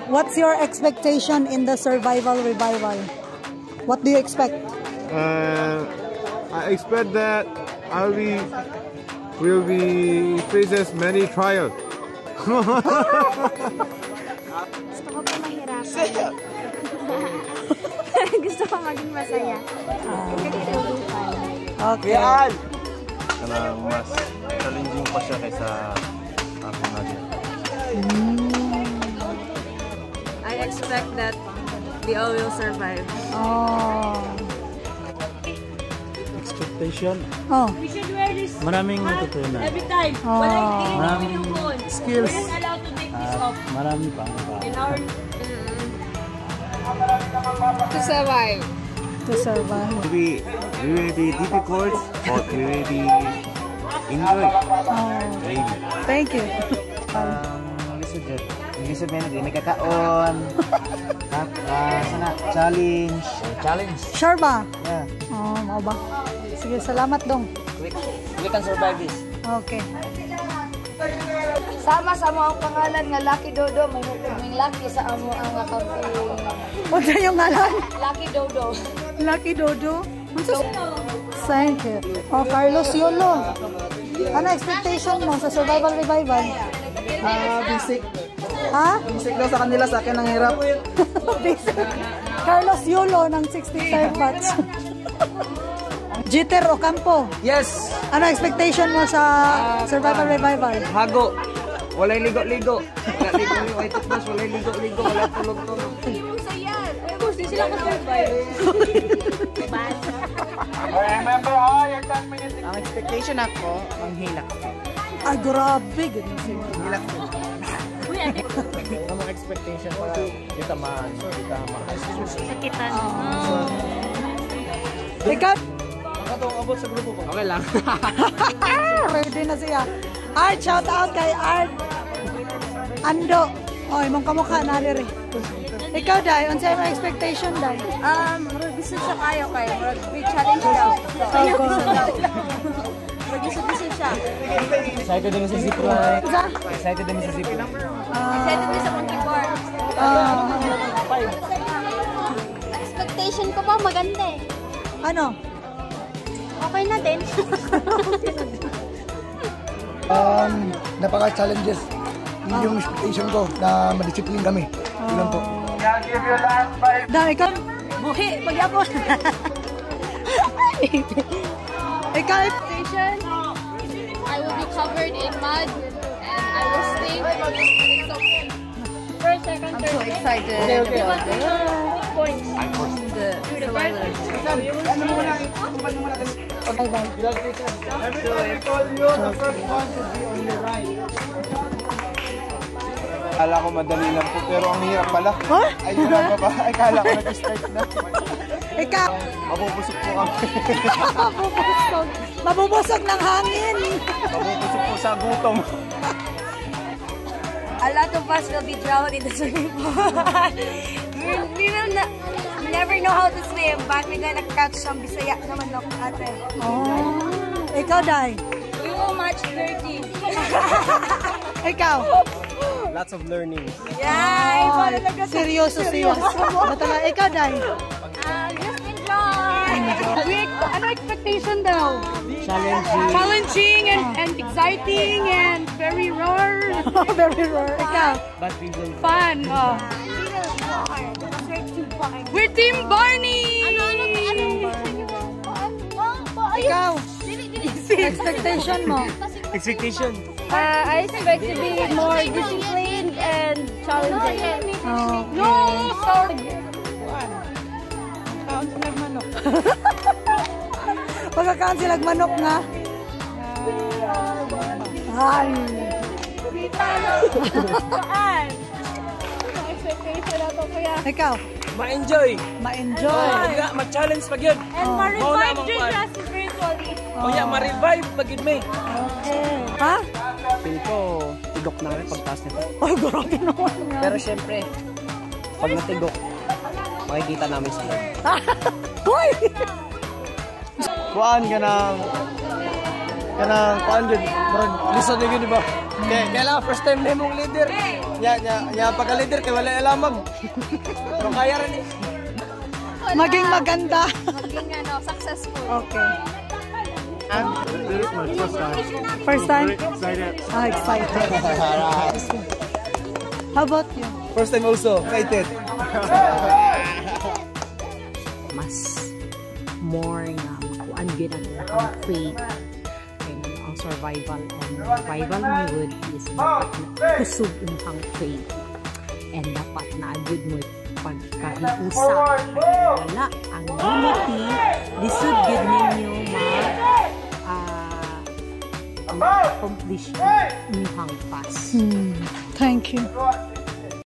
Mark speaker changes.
Speaker 1: What's your expectation in the survival revival? What do you expect?
Speaker 2: I expect that will be faces many trials.
Speaker 3: Gusto ko pa mahirapan. Gusto ko maging masaya.
Speaker 1: Okay.
Speaker 4: Kanang mas challenging pa siya kaysa ako na din.
Speaker 5: I expect that they all will survive.
Speaker 1: Oh.
Speaker 4: Expectation.
Speaker 1: Oh.
Speaker 4: Maraming natutunan. Maraming skills. Marami pa.
Speaker 5: To survive.
Speaker 1: To survive.
Speaker 4: We will be difficult, but we will be enjoy. Really.
Speaker 1: Thank you.
Speaker 4: Lisod na yun, may kakaon. Sana, challenge. Challenge.
Speaker 1: Sure ba?
Speaker 4: Yeah.
Speaker 1: Oh, mau ba? Sige, salamat dong.
Speaker 4: We can survive this.
Speaker 1: Okay.
Speaker 3: Sama sa mo ang pangalan nga Lucky Dodo, may lucky sa amo ang accounting.
Speaker 1: Huwag na yung ngalan.
Speaker 3: Lucky Dodo.
Speaker 1: Lucky Dodo. Thank you. Oh, Carlos Yolo. Ano expectation mo sa survival revival?
Speaker 6: Basic.
Speaker 1: Ha?
Speaker 6: Basic daw sa kanila, sa akin ang hirap.
Speaker 1: Basic. Carlos Yolo ng 63 batch. Jeter Ocampo.
Speaker 6: Yes!
Speaker 1: Ano expectation mo sa survival revival?
Speaker 6: Hago. Walay ligo-ligo. Wala ligo-ligo. Ay tutbos, walay ligo-ligo. Wala tulog-tulog.
Speaker 3: Yung saya. Gusto sila ka-survive.
Speaker 6: Ang expectation ako, ang hilak.
Speaker 1: Ay, grabe. Ganun siya.
Speaker 6: Hilak ko.
Speaker 4: Ang mga expectation para kita maayos.
Speaker 3: Sakitan.
Speaker 1: Ikaw?
Speaker 4: Nakatawang abot sa grupo ko.
Speaker 6: Okay lang.
Speaker 1: Ready na siya. Art, shout out kay Art. Ando. Oh, imong kamukha na rin. Ikaw, Day, unsay mo expectation, Day?
Speaker 5: Gusto siya kayo. Challenge daw. Mag-gusto siya.
Speaker 4: Excited din sa zipline. Excited din sa zipline.
Speaker 3: Excited din sa monkey bar. Expectation ko pa maganda eh.
Speaker 1: Ano?
Speaker 3: Okay na din.
Speaker 7: Napaka-challenges. Yun yung expectation ko na madiscipline kami. Yun po.
Speaker 1: Day, ikaw?
Speaker 3: Buhi, magyapon.
Speaker 1: Ikaw?
Speaker 3: Station, I will be covered in mud and I will stay it's okay. First, second, third.
Speaker 5: I'm so excited about
Speaker 3: Points.
Speaker 5: the survivor.
Speaker 2: Akala ko madali lang po, pero ang hirap pala.
Speaker 1: Huh?
Speaker 2: Ay, wala ba? Ay, kala ko nag-start na.
Speaker 1: Ikaw?
Speaker 2: Mabubusog po kami.
Speaker 1: Mabubusog. Mabubusog ng hangin.
Speaker 2: Mabubusog po sa gutom.
Speaker 3: A lot of us will be drowned in the swimming pool. we will never know how to swim, but we're gonna catch some Bisaya naman no, ate.
Speaker 1: Oh. Ikaw, Day?
Speaker 3: We will match 30.
Speaker 1: Ikaw?
Speaker 4: Lots of learning.
Speaker 1: Oh, seryoso siya. Batala, ikaw, Day?
Speaker 3: Just enjoy.
Speaker 5: Ano expectation daw?
Speaker 4: Challenging.
Speaker 5: Challenging and exciting and very rare.
Speaker 1: Very rare. Ikaw?
Speaker 4: But we will
Speaker 5: Fun. Oh. We're Team Barney!
Speaker 1: Ikaw? Expectation mo?
Speaker 4: expectation.
Speaker 3: I expect to be more disciplined and challenging.
Speaker 1: Oh.
Speaker 5: No! Sorry!
Speaker 1: Pagkakaan silag manok nga. Ay.
Speaker 3: Expectation ako kuya.
Speaker 1: Ikaw?
Speaker 6: Ma-enjoy.
Speaker 1: Ma-enjoy.
Speaker 6: Ma-challenge pag yun.
Speaker 3: And ma-revive din siya spiritually.
Speaker 6: Kaya ma-revive pag yun may.
Speaker 1: Okay. Ha?
Speaker 6: Feel ko, tigok na kami pagtaas nito.
Speaker 1: Ay, grabe naman nga.
Speaker 6: Pero syempre, pag natigok, makikita namin sila.
Speaker 1: Hoy!
Speaker 4: Kuan ka ng kuan yun.
Speaker 6: Lisa na yun, di ba? Kaya lang, first time na mong leader. Ya pagka-leader, kaya wala alamag. Pero kaya rin eh.
Speaker 1: Maging maganda.
Speaker 3: Maging successful.
Speaker 1: Okay.
Speaker 4: This is my first time.
Speaker 1: First time?
Speaker 4: Very excited.
Speaker 1: Ah, excited. How about you?
Speaker 6: First time also, excited.
Speaker 8: Mas more nga makuan gyud ang akong faith and ang survival mo good is dapat kusog imong faith and dapat naagud mo pagkahiusa wala ang unity lisod gyud ninyo accomplish imong task.
Speaker 1: Thank you.